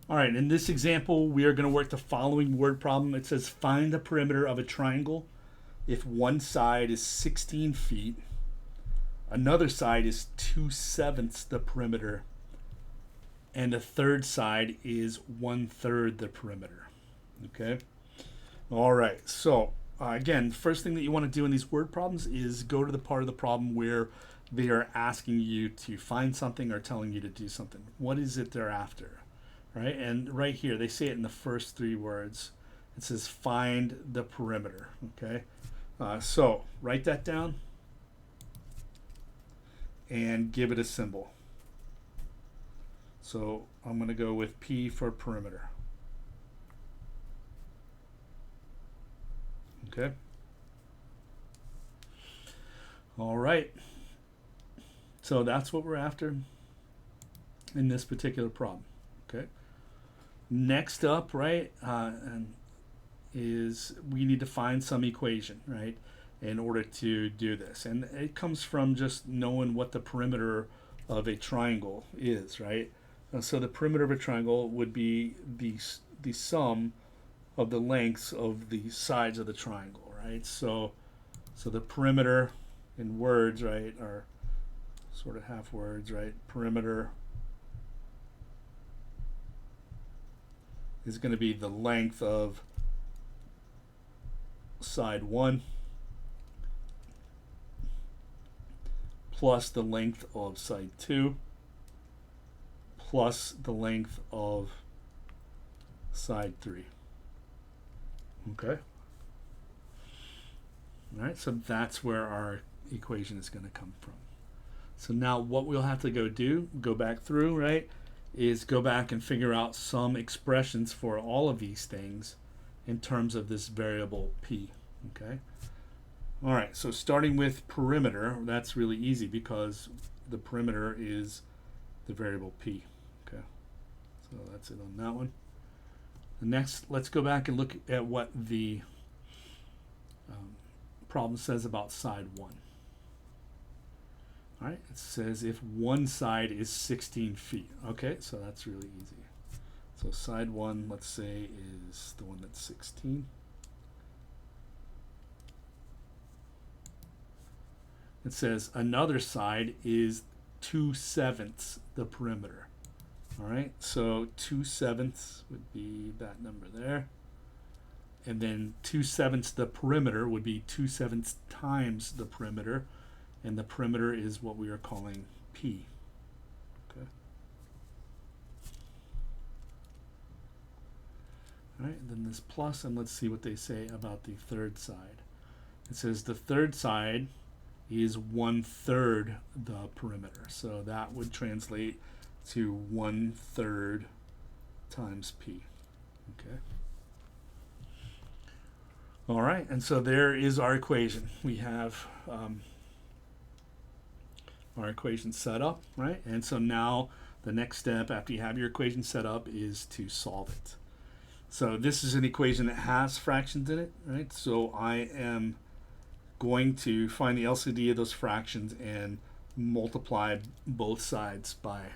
All right, in this example, we are going to work the following word problem. It says find the perimeter of a triangle if one side is 16 feet, another side is 2/7 the perimeter, and the third side is 1/3 the perimeter. Okay? All right, so again, first thing that you want to do in these word problems is go to the part of the problem where they are asking you to find something or telling you to do something. What is it they're after? Right? And right here, they say it in the first three words. It says find the perimeter. Okay? So write that down and give it a symbol. So I'm going to go with P for perimeter. Okay? All right. So that's what we're after in this particular problem. Okay? Next up, right, is we need to find some equation, right, in order to do this. And it comes from just knowing what the perimeter of a triangle is, right? So the perimeter of a triangle would be the sum of the lengths of the sides of the triangle, right? So the perimeter in words, right, are sort of half words, right? Perimeter is going to be the length of side 1 plus the length of side 2 plus the length of side 3. Okay? All right, so that's where our equation is going to come from. So now what we'll have to go back through, right, is go back and figure out some expressions for all of these things in terms of this variable p. Okay? All right, so starting with perimeter, that's really easy because the perimeter is the variable p. Okay, so that's it on that one. Next, let's go back and look at what the problem says about side 1. All right, it says if one side is 16 feet. Okay, so that's really easy. So side 1, let's say, is the one that's 16. It says another side is 2/7 the perimeter. All right, so 2/7 would be that number there. And then 2/7 the perimeter would be 2/7 times the perimeter. And the perimeter is what we are calling P. Okay. All right, and then this plus, and let's see what they say about the third side. It says the third side is 1/3 the perimeter. So that would translate to 1/3 times P. Okay. All right, and so there is our equation. We have our equation set up, right? And so now the next step after you have your equation set up is to solve it. So this is an equation that has fractions in it, right? So I am going to find the LCD of those fractions and multiply both sides by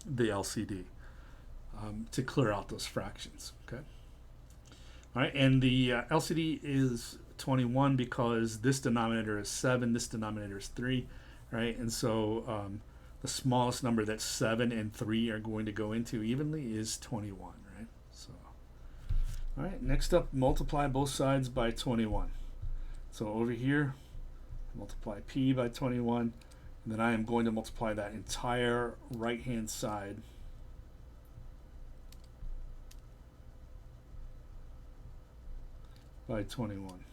the LCD to clear out those fractions. Okay. All right, and the LCD is 21 because this denominator is 7, this denominator is 3, right? And so the smallest number that 7 and 3 are going to go into evenly is 21, right? So, all right, next up, multiply both sides by 21. So over here, multiply P by 21, and then I am going to multiply that entire right-hand side by 21.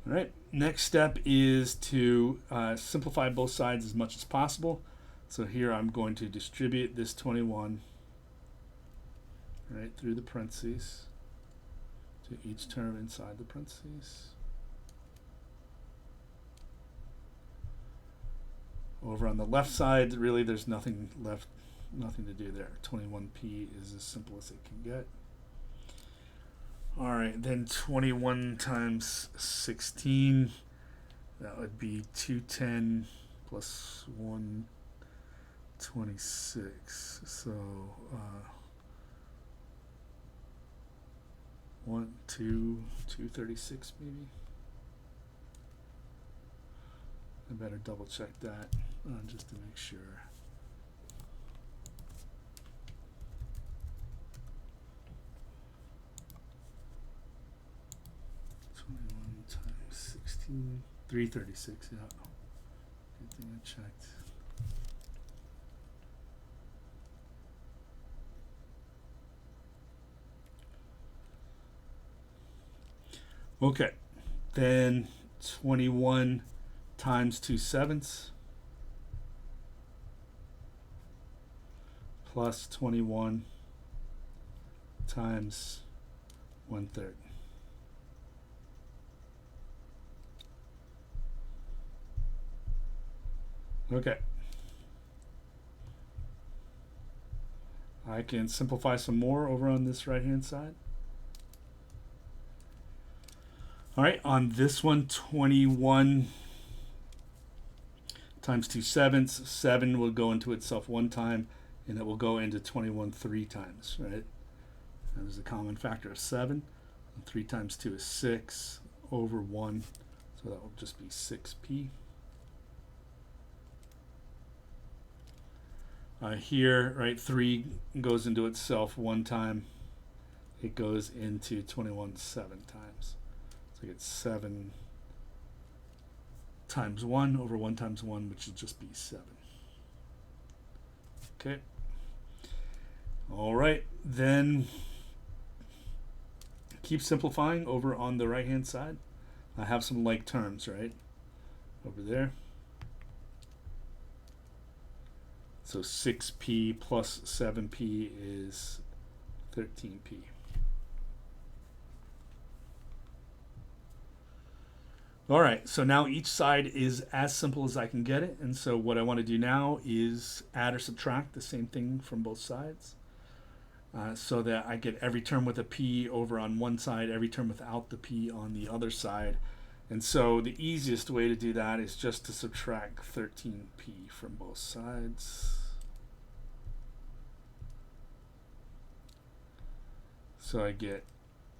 All right, next step is to simplify both sides as much as possible. So here I'm going to distribute this 21 right through the parentheses to each term inside the parentheses. Over on the left side, really there's nothing left, nothing to do there. 21p is as simple as it can get. All right, then 21 times 16, that would be 210 plus 126. So, 236 maybe. I better double check that just to make sure. Times 16, 336. Yeah, good thing I checked. Okay, then 21 times 2/7 plus 21 times 1/3. Okay. I can simplify some more over on this right hand side. All right, on this one, 21 times 2/7, 7 will go into itself one time, and it will go into 21 3 times, right? There's a common factor of 7. 3 times 2 is 6 over 1, so that will just be 6p. Here, right, 3 goes into itself one time. It goes into 21 7 times. So I get 7 times 1 over 1 times 1, which would just be 7. Okay. All right, then keep simplifying over on the right-hand side. I have some like terms, right, over there. So 6p plus 7p is 13p. All right, so now each side is as simple as I can get it. And so what I want to do now is add or subtract the same thing from both sides. So that I get every term with a p over on one side, every term without the p on the other side. And so the easiest way to do that is just to subtract 13p from both sides. So I get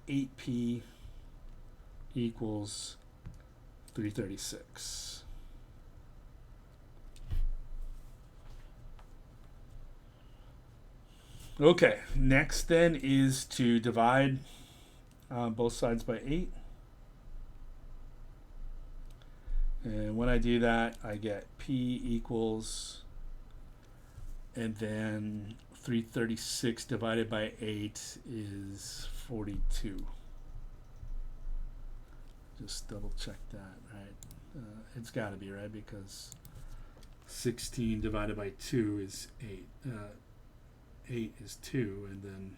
8p equals 336. Okay, next then is to divide both sides by 8. And when I do that, I get p equals, and then 336 divided by 8 is 42. Just double check that, right? It's got to be, right? Because 16 divided by 2 is 8. 8 is 2, and then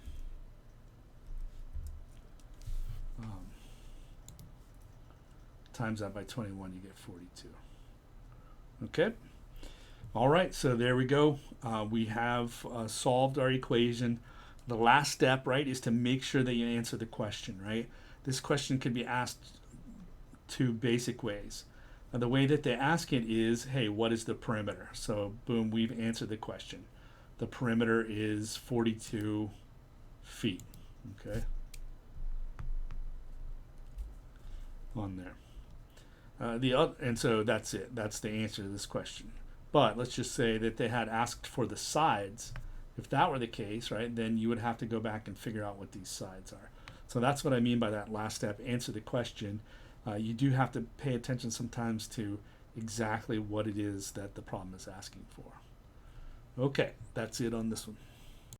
times that by 21, you get 42. Okay. All right, so there we go. We have solved our equation. The last step, right, is to make sure that you answer the question, right? This question can be asked two basic ways. The way that they ask it is, hey, what is the perimeter? So, boom, we've answered the question. The perimeter is 42 feet, okay, on there. And so that's it. That's the answer to this question. But let's just say that they had asked for the sides. If that were the case, right, then you would have to go back and figure out what these sides are. So that's what I mean by that last step, answer the question. You do have to pay attention sometimes to exactly what it is that the problem is asking for. Okay, that's it on this one.